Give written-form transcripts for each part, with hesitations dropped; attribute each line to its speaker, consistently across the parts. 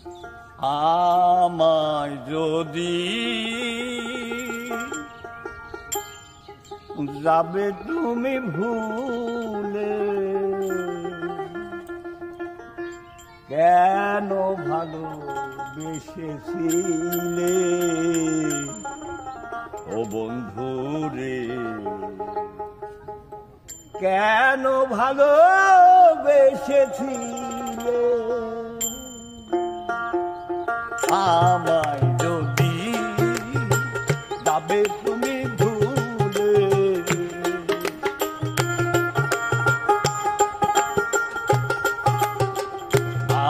Speaker 1: আমায় যদি যাবে তুমি ভুলে, কেন ভালোবেসেছিলে ও বন্ধুরে, কেন ভালোবেসেছিলে। আমায় যদি যাবে তুমি ভুলে,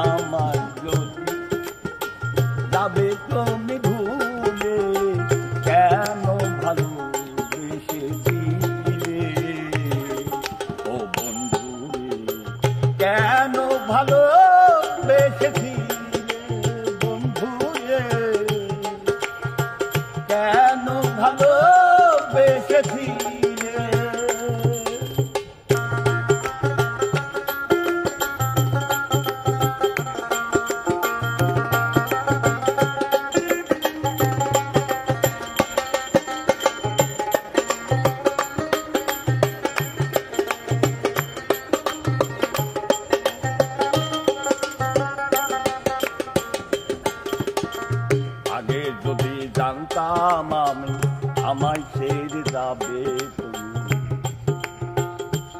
Speaker 1: আমায় যদি যাবে তুমি ভুলে, কেন ভালোবেসেছিলে ও বন্ধুরে, কেন ভালোবেসেছিলে কেন ভালোবেসেছিলে। আগে যদি জানতাম আমি আমায় ছেড়ে যাবে তুমি,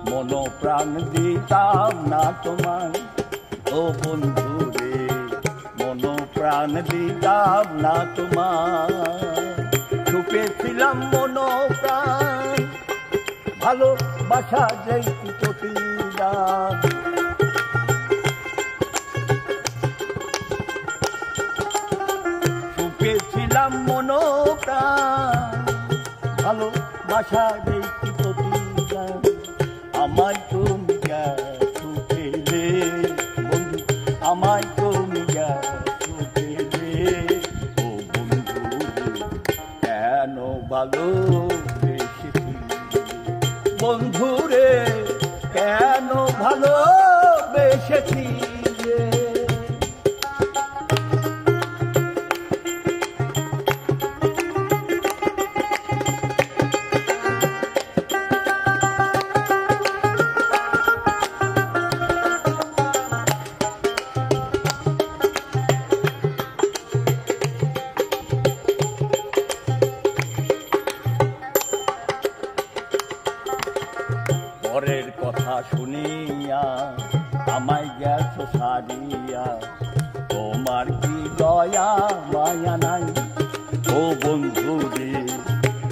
Speaker 1: মন প্রাণ দিতাম না তোমায় ও বন্ধুরে, মন প্রাণ দিতাম না তোমায়। ছুপেছিলাম মন প্রাণ ভালোবাসা যেই প্রতিদান, ছুপেছিলাম মন প্রাণ ভালোবাসা যেই প্রতিদান। আমায় তুমি ছুটেলে বন্ধু, আমায় তুমি ছুটেলে ও বন্ধু, কেন ভালোবেসেছিলে বন্ধুরে, কেন ভালোবেসেছিলে। পরের কথা শুনিয়া আমায় গেছো সারিয়া, তোমার কি দয়া মায়া নাই ও বন্ধু রে,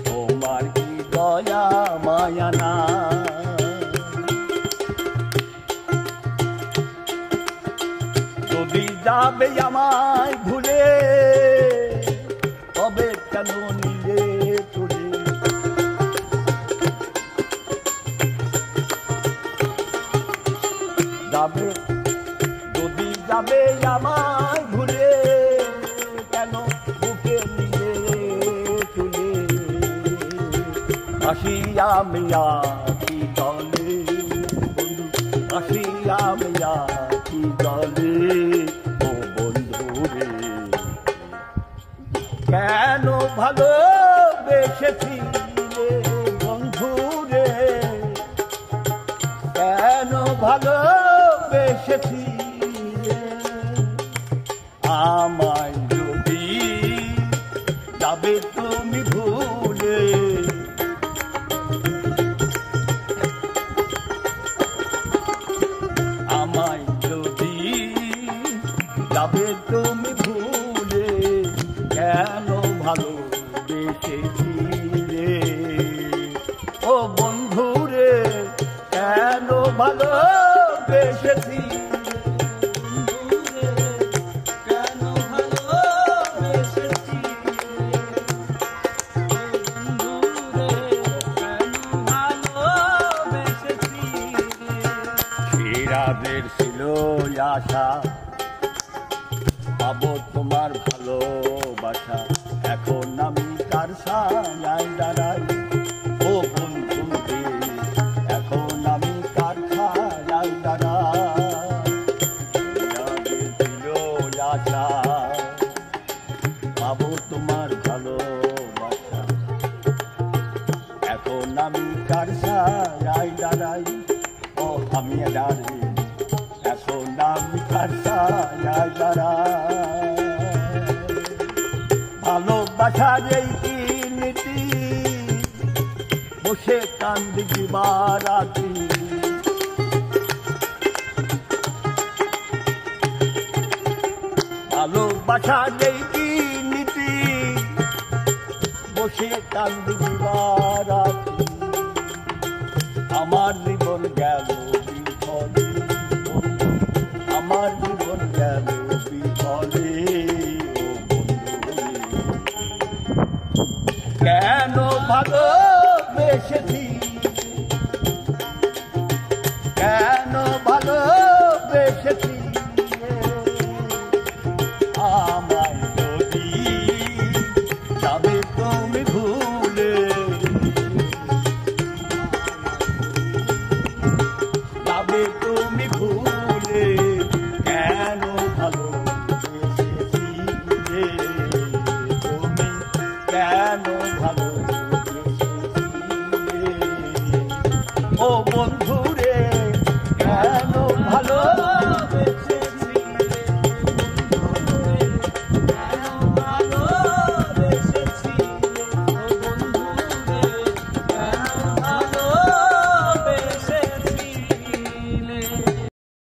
Speaker 1: তোমার কি দয়া মায়া নাই। যদি যাবে আমায় ভুলে, তবে কেন নিলে তুলে, যাবে যদি যাবে আমায় ভুলে, কেন বুকে নিয়ে তুলে। আসিয়া মিয়া কি দলে বন্ধু, আসিয়া মিয়া কি দলে ও বন্ধু রে, কেন ভালোবেসেছিলে বন্ধু রে, কেন ভালোবেসেছিলে। আমায় যদি যাবে তুমি ভুলে, আমায় যদি যাবে তুমি ভুলে, কেন ভালোবেসেছিলে ও বন্ধুরে, কেন ভালোবেসেছিলে। রাতের ছিল আশা পাবো তোমার ভালোবাসা, এখন আমি কার ছায়ায় দাঁড়াই ও বন্ধু রে, এখন আমি কার ছায়ায় দাঁড়াই। রাতের ছিল আশা পাবো তোমার ভালোবাসা। এখন আমি কার সায়ায় দাঁড়াই, ও আমি দাঁড়ি, এখন আমি কার সায়ায় দাঁড়াই। ভালোবাসার এই কি নীতি, বসে কান্দি দিবারাতি। ভালোবাসার এই কি নীতি, বসে কান্দি দিবারাতি। আমার জীবন গেল বিফলে, আমার জীবন গেল বিফলে। কেন ভালোবেসেছি, কেন ভালোবেসেছি আমায় যদি যাবে তুমি ভুলে, যাবে